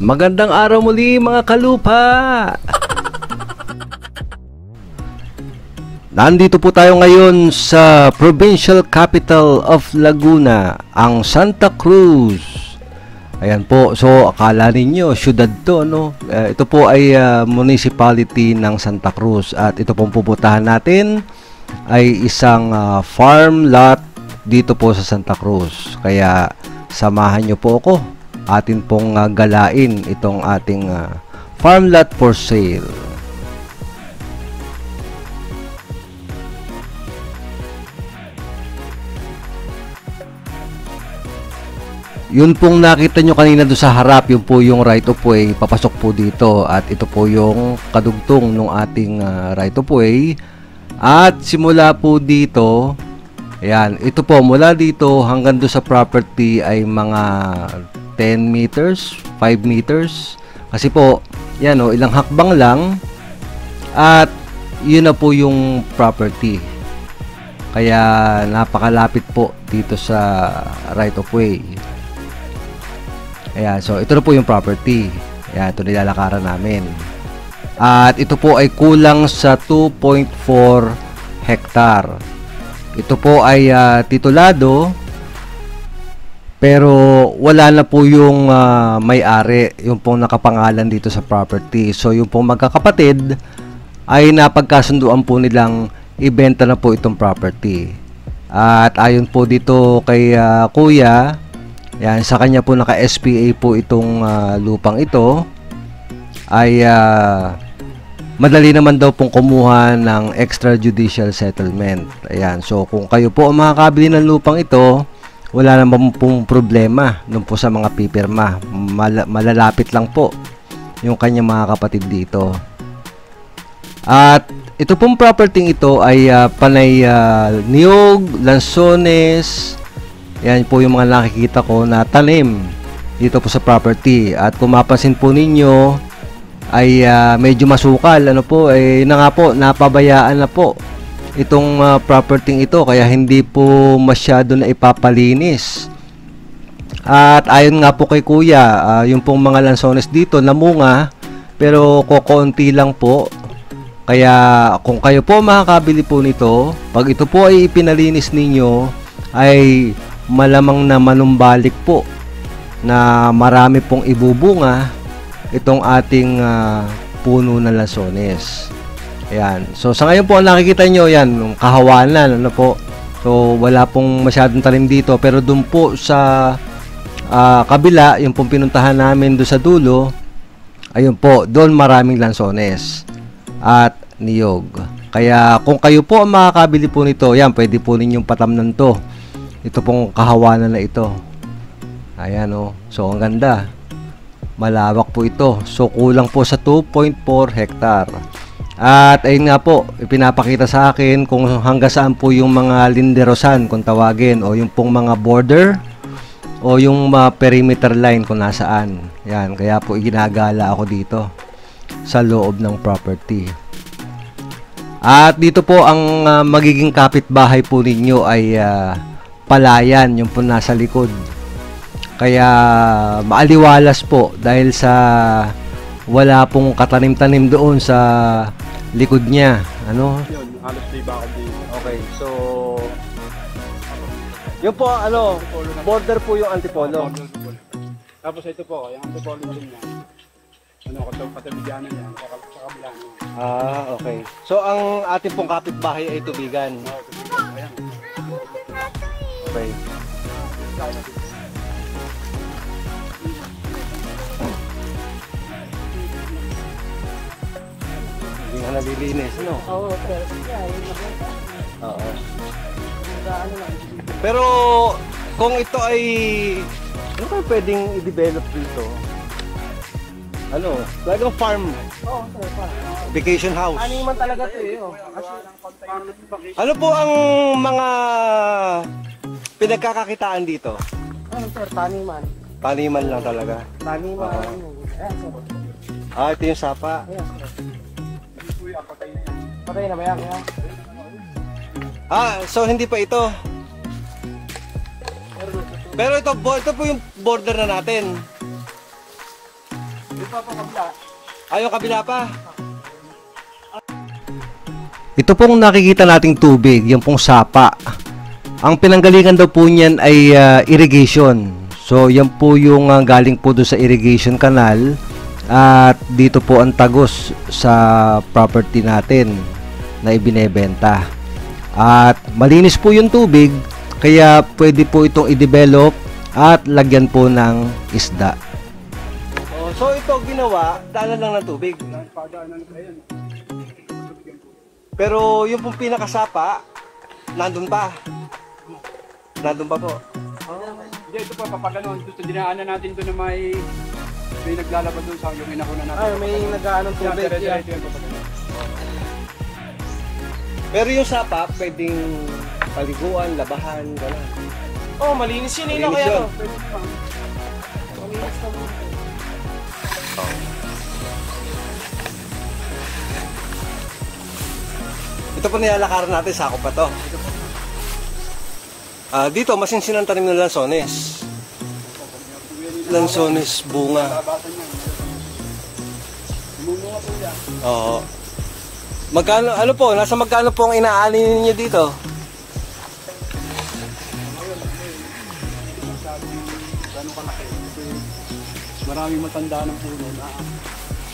Magandang araw muli mga kalupa! Nandito po tayo ngayon sa provincial capital of Laguna, ang Santa Cruz. Ayan po, so akala ninyo, syudad to, no? Ito po ay municipality ng Santa Cruz at ito pong pupuntahan natin ay isang farm lot dito po sa Santa Cruz. Kaya samahan nyo po ako. Atin pong galain itong ating farm lot for sale. Yun pong nakita nyo kanina doon sa harap, yun po yung right of way, papasok po dito. At ito po yung kadugtong ng ating right of way. At simula po dito, ayan, ito po mula dito hanggang doon sa property ay mga 10 meters, 5 meters. Kasi po, yan o, ilang hakbang lang. At yun na po yung property. Kaya napakalapit po dito sa right of way. Ayan, so ito na po yung property. Ayan, ito nilalakaran namin. At ito po ay kulang sa 2.4 hektar. Ito po ay titulado, pero wala na po yung may-ari, yung pong nakapangalan dito sa property. So yung pong magkakapatid ay napagkasunduan po nilang ibenta na po itong property. At ayon po dito kay kuya, yan, sa kanya po naka-SPA po itong lupang ito, ay madali naman daw pong kumuha ng extrajudicial settlement. Ayan, so kung kayo po ang makakabili ng lupang ito, wala naman pong problema nung po sa mga pipirma. Malalapit lang po yung kanyang mga kapatid dito. At ito pong property ito ay panay niyog, lansones. Yan po yung mga nakikita ko na tanim dito po sa property. At kung mapansin po ninyo ay medyo masukal. Ano po, na nga po, napabayaan na po itong property ito, kaya hindi po masyado na ipapalinis. At ayon nga po kay kuya, yung pong mga lansones dito namunga, pero kokonti lang po. Kaya kung kayo po makakabili po nito, pag ito po ay ipinalinis ninyo, ay malamang na manumbalik po na marami pong ibubunga itong ating puno ng lansones. Ayan. So sa ngayon po ang nakikita nyo, yan, kahawanan, ano po. So wala pong masyadong tanim dito, pero doon po sa kabila, yung pong pinuntahan namin doon sa dulo, ayun po, doon maraming lansones at niyog. Kaya kung kayo po ang makakabili po nito, yan, pwede po ninyong patamnan to. Ito pong kahawanan na ito. Ayan o. So ang ganda. Malawak po ito. So kulang po sa 2.4 hektar. At ayun nga po, ipinapakita sa akin kung hanggang saan po yung mga linderosan kung tawagin, o yung pong mga border o yung perimeter line kung nasaan. Yan, kaya po ginagala ako dito sa loob ng property. At dito po ang magiging kapitbahay po ninyo ay palayan, yung po nasa likod. Kaya maaliwalas po dahil sa wala pong katanim-tanim doon sa likod niya. Ano? Yun, halos di ba ako dito. Okay, so yun po, ano, border po yung Antipolo. Tapos ito po, yung antipolo din yan. Ano, katabigyanan yan, sa kabila niya. Okay. So ang ating pong kapitbahay ay tubigan. Ayan. Okay. Hindi nga nalilinis, no? Oo, pero Oo. Pero kung ito ay ano kayo pwedeng i-develop dito? Ano? Talagang farm, oo, sir, pa. vacation house. Animan talaga to eh. Oh. Ano po ang mga pinagkakakitaan dito? Ano sir, taniman. Taniman lang talaga. Taniman. Ayan sir. Ito yung sapa. Ayan sir. Patay na ba yan? Ayan. So hindi pa ito. Pero ito po yung border na natin. pa po kabila. Ayaw, kabila pa. Ito pong nakikita nating tubig, yung pong sapa. Ang pinanggalingan daw po niyan ay irrigation. So, yan po yung galing po doon sa irrigation canal. At dito po ang tagos sa property natin na ibinebenta. At malinis po yung tubig, kaya pwede po itong i-develop at lagyan po ng isda. So ito ginawa, daanan lang ng tubig. Padaanan na yan. Pero yung pong pinakasapa, nandun pa. Nandun pa po. Hindi, ito po, papaganon. Doon dinaanan natin doon na may naglalabas doon sa yung inakuna natin. Ay, may nag-aanong tubig. Diretso yan, papaganon. Pero yung sapa, pwedeng paliguan, labahan, gano'n. Oh, malinis yun. Ino Malinis kaya yun. to. Malinis na mo. Ito po nilalakaran natin, sako pa to. Dito, masinsinang tanim ng lansones. Lansones, bunga. Labasan yan. Bumunga po yan. Oo. Magkano, ano po, nasa magkano po ang inaani ninyo dito? Gano'ng kalaki. Kasi maraming matanda ng puno na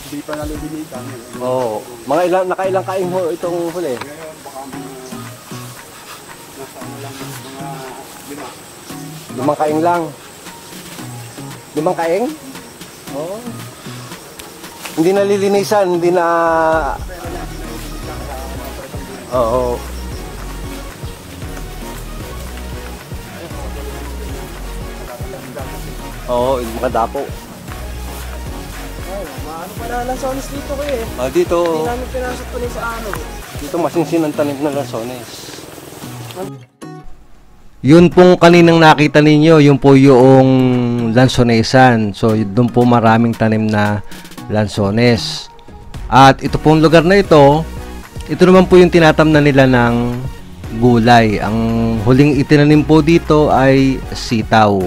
hindi pa nalilinitan. Oo. Mga ilang, nakailang kaing ho itong huli? Ngayon, baka mga nasa ano lang, mga 5. 5 kaing lang. 5 kaing? Oo. Hindi nalilinisan, hindi na... Oo. Oo, yung mga dapo. Ay, maano pa na lansones dito ko eh. Dito, Hindi namin pinasok pa rin sa ano. dito masinsin ang tanim ng lansones. Yun pong kaninang nakita ninyo, yun po yung lansonesan. So, doon po maraming tanim na lansones. At ito pong lugar na ito naman po yung tinatamnan nila ng gulay. Ang huling itinanim po dito ay sitaw.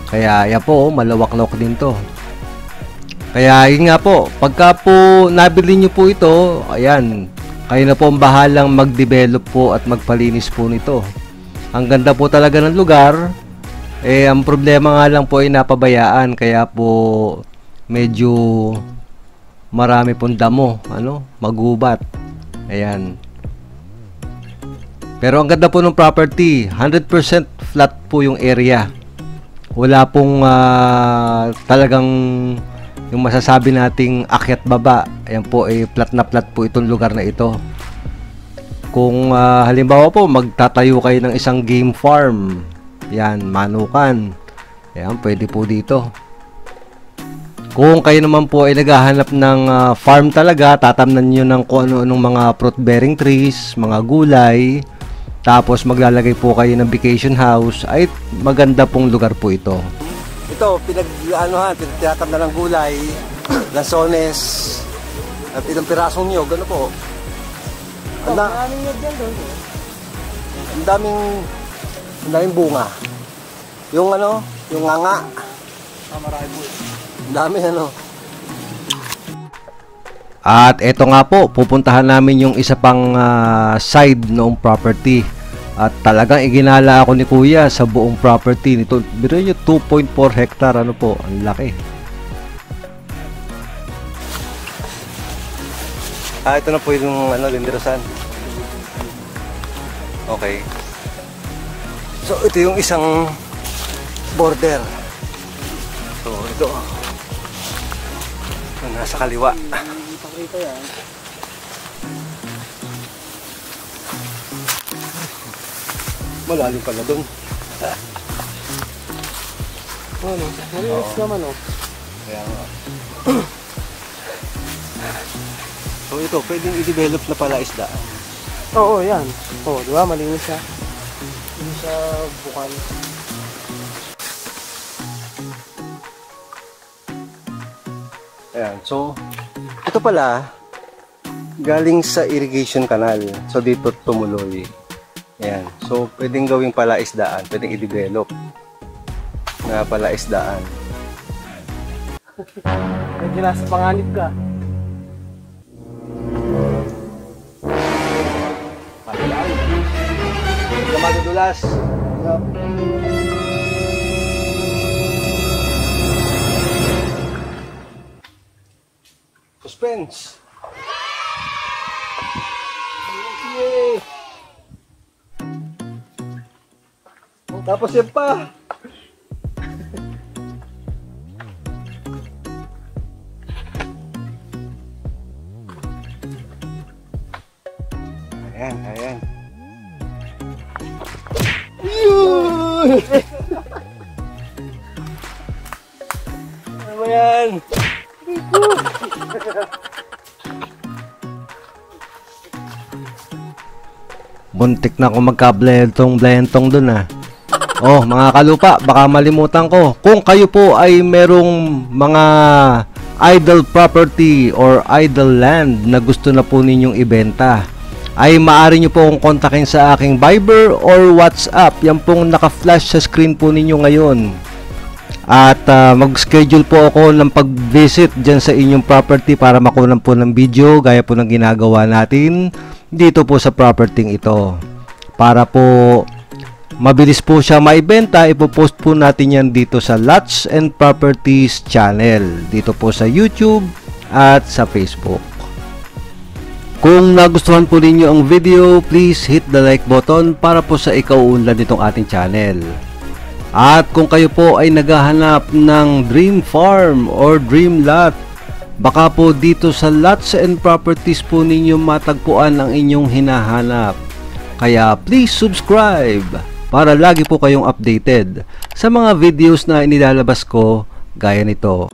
Kaya yan po, malawak-lawak din to. Kaya yun nga po, pagka po nabili nyo po ito, ayan, kayo na po ang bahalang mag-develop po at magpalinis po nito. Ang ganda po talaga ng lugar. Ang problema nga lang po ay napabayaan, kaya po medyo marami pong damo, magubat. Ayan. Pero ang ganda po ng property, 100% flat po yung area. Wala pong talagang yung masasabi nating akyat baba. Ayan po, flat na flat po itong lugar na ito. Kung halimbawa po magtatayo kayo ng isang game farm, yan, manukan, ayan, pwede po dito. Kung kayo naman po ay naghahanap ng farm talaga, tatamnan nyo ng kung ano-anong mga fruit bearing trees, mga gulay, tapos maglalagay po kayo ng vacation house, ay maganda pong lugar po ito. Ito, pinagtatamnan ng gulay, lansones, at ilang pirasong nyo, gano'n po. Maraming yun dyan doon. Ang daming bunga. Yung yung nganga. Marami po. Ang dami At eto nga po, pupuntahan namin yung isa pang side noong property. At talagang iginala ako ni Kuya sa buong property nito. Biro nyo, 2.4 hectare, po, ang laki. Ito na po yung lindirasan. Okay. So, ito yung isang border. So, ito. Yung nasa kaliwa. Pakita yan. Malalim pala doon. Ano? Malinis naman oh. Kaya nga. So, ito, pwedeng i-develop na pala isda. Oo, yan. Oo, di ba? Malinis siya. Hindi siya bukal. Ayan, so, ito pala, galing sa irrigation canal. So, dito tumuloy. Ayan, so, pwedeng gawing palaisdaan, pwedeng i-develop na palaisdaan. Medyo nasa panganib ka. Pahilaan. Hindi ka madudulas. Suspense. Yay! Tapos yan pa. Ayan, ayan. Yun! Ano ba yan? Buntik na ako magka-blentong dun ah. Oh, mga kalupa, baka malimutan ko. Kung kayo po ay merong mga idle property or idle land na gusto na po ninyong ibenta, ay maaari nyo po akong kontakin sa aking Viber or WhatsApp. Yan pong naka-flash sa screen po ninyo ngayon. At mag-schedule po ako ng pag-visit dyan sa inyong property para makunan po ng video gaya po ng ginagawa natin dito po sa property ito. Para po mabilis po siya maibenta, ipopost po natin yan dito sa Lots and Properties channel, dito po sa YouTube at sa Facebook. Kung nagustuhan po ninyo ang video, please hit the like button para po sa ikauunlad nitong ating channel. At kung kayo po ay naghahanap ng dream farm or dream lot, baka po dito sa Lots and Properties po ninyo matagpuan ang inyong hinahanap. Kaya please subscribe para lagi po kayong updated sa mga videos na inilalabas ko gaya nito.